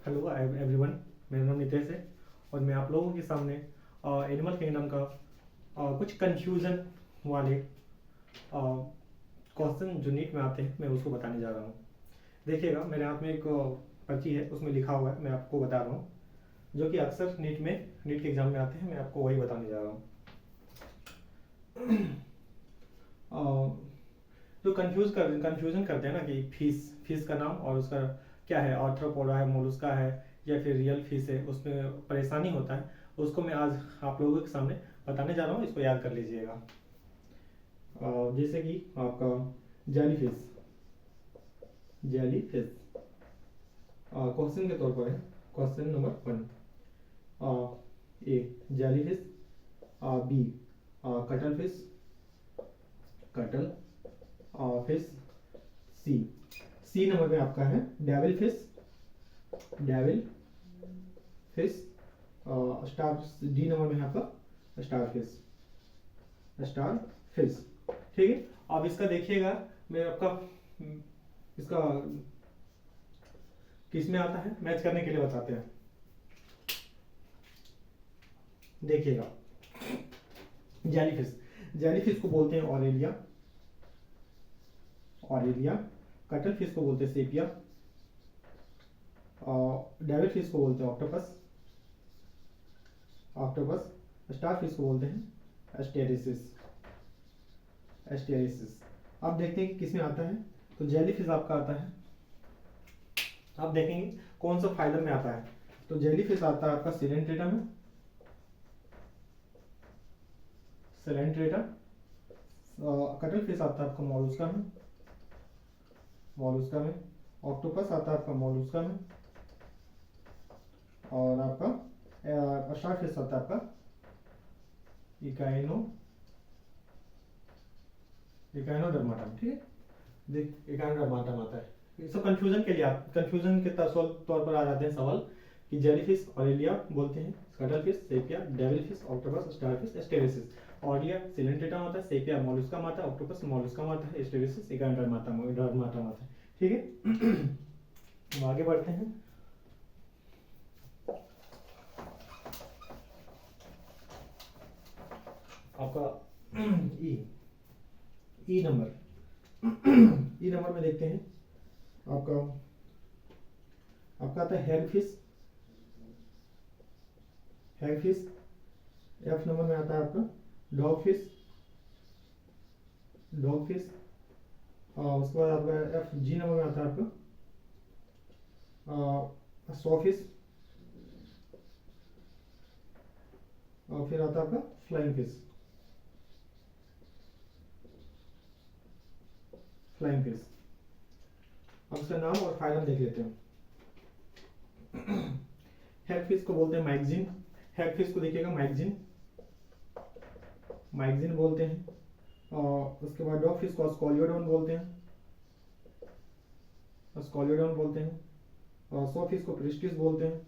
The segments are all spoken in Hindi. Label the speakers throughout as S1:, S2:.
S1: हेलो एवरीवन, मेरा नाम नितेश है और मैं आप लोगों के सामने एनिमल किंगडम का कुछ कंफ्यूजन वाले क्वेश्चन जो नीट में आते हैं मैं उसको बताने जा रहा हूँ। देखिएगा, मेरे हाथ में एक पर्ची है, उसमें लिखा हुआ है, मैं आपको बता रहा हूँ, जो कि अक्सर नीट के एग्जाम में आते हैं। मैं आपको वही बताने जा रहा हूँ। जो कंफ्यूजन करते हैं ना कि फिश का नाम और उसका क्या है, आर्थ्रोपोडा है, मोलस्का है या फिर रियल फिश है, उसमें परेशानी होता है, उसको मैं आज आप लोगों के सामने बताने जा रहा हूँ। इसको याद कर लीजिएगा। जैसे कि आपका जेली फिश क्वेश्चन के तौर पर है। Question number 1, A jellyfish, B cuttlefish, cuttlefish, C C number में आपका है devil fish, star. D number में है आपका स्टार फिश। ठीक है, अब इसका देखिएगा, मैं आपका इसका किस में आता है मैच करने के लिए बताते हैं। देखिएगा, जेलीफिश को बोलते हैं ऑरेलिया, कटल फिश को बोलते हैं सेपिया, डेविल फिश को बोलते हैं ऑक्टोपस, स्टार फिश को बोलते हैं एस्टेरिसिस। अब देखते हैं कि किस में आता है। तो जेलीफिश आपका आता है, आप देखेंगे कौन सा फाइलम में आता है। तो जेलीफिश आता है आपका सिलेंट्रेटा। कटल फिश आता है आपका मॉलस्का में। ऑक्टोपस आता है आपका मॉलस्का में। और आपका स्टार फिश आता है आपका इकाइनोडर्माटा में। ठीक है, देख इकाइनोडर्माटा में आता है। ये सब कंफ्यूजन के लिए, आप कंफ्यूजन के तौर पर आ जाते हैं सवाल कि जेलीफिश ऑरेलिया बोलते हैं, cuttlefish Sepia, devil fish octopus, starfish Asterias. Aurelia Coelenterata में आता है, सेपिया मोलस्का में आता है, ऑक्टोपस मोलस्का में आता है, एस्टेरिसिस इकाइनोडर्माटा में आता है। ठीक है, हम आगे बढ़ते हैं। आपका ई नंबर में देखते हैं। आपका आता है हैगफिश। एफ नंबर में आता है आपका डॉग फिश। उसके बाद आपका एफ जी नंबर में आता है आपका सॉफिश। और फिर आता है आपका फ्लाइंग फिश। अब इसका नाम और फाइलम देख लेते हैं। हैगफिश को बोलते हैं मैगजीन। हैगफिश को देखिएगा मैगजीन बोलते हैं। और उसके बाद डॉग फिश को स्कॉलियोडॉन बोलते हैं। और सॉ फिश को प्रिस्टिस बोलते हैं।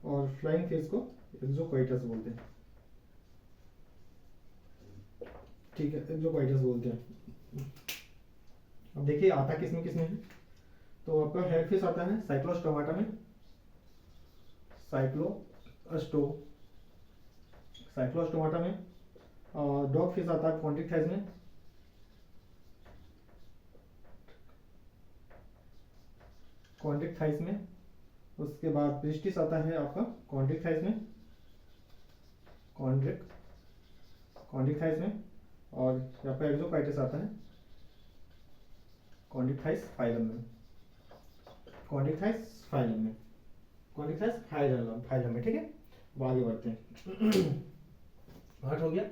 S1: और फ्लाइंग फिश को एक्सोक्वाइटस बोलते हैं। ठीक है, एक्सोक्वाइटस बोलते हैं। अब देखिए आता किसमें है। तो आपका हैगफिश आता है साइक्लोस्टोमाटा में, साइक्लोस्टोमाटा में। और डॉग फिश आता है कॉन्ट्रिक्टाइज में। उसके बाद प्रिस्टिस आता है आपका कॉन्ट्रिक्टाइज में। और आपका एक्सोक्वाइटस आता है कॉन्ट्रिक्टाइज फाइलम में। ठीक है, अब आगे बढ़ते हैं। 8 हो गया।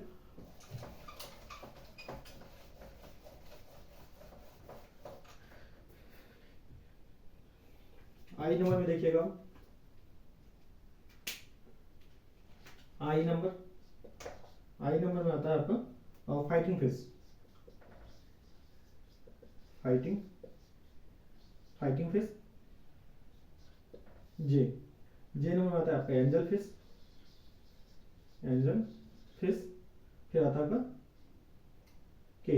S1: आई नंबर में देखिएगा, आई नंबर में आता है आपका फाइटिंग फिश। जे नंबर में आता है आपका एंजल फिश। फिर आता है आपका के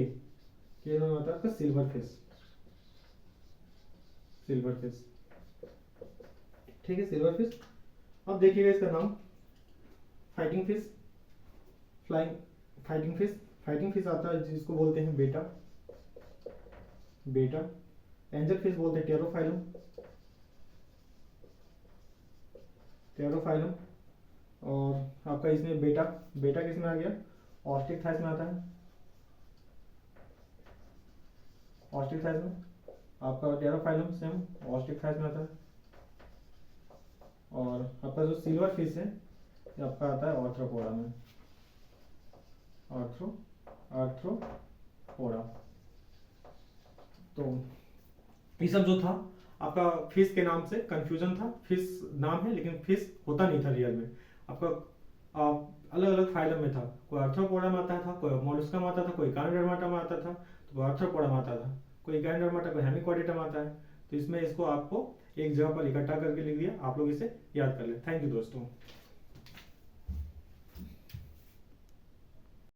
S1: नंबर में आता है आपका सिल्वर फिश। ठीक है, सिल्वर फिश। अब देखिएगा इसका नाम, fighting fish, flying fighting fish. Fighting fish आता है जिसको बोलते हैं बेटा, बेटा। एंजल फिश बोलते हैं टेरोफाइलम, टेरोफाइलम। और आपका इसमें बेटा, बेटा किस में आ गया, ऑस्ट्रिकथाइस में आता है, ऑस्ट्रिकथाइस में। आपका टेरोफाइलम सेम ऑस्ट्रिकथाइस में आता है। और आपका जो सिल्वर फिश है ये आपका आता है ऑर्थ्रोपोडा में, आर्थ्रोपोडा। तो ये सब जो था आपका फिश के नाम से कंफ्यूजन था। फिश नाम है लेकिन फिश होता नहीं था रियल में। आपका अलग अलग फाइलम में था, कोई आर्थ्रोपोडा में आता था, कोई मोलस्का में आता था, कोई एकानोडर्माटा में आता था, तो कोई आर्थ्रोपोडा में आता था, कोई एकानोडर्माटा, कोई हेमिकोडिटा में आता है। तो इसमें इसको आपको एक जगह पर इकट्ठा करके लिख दिया, आप लोग इसे याद कर ले। थैंक यू दोस्तों।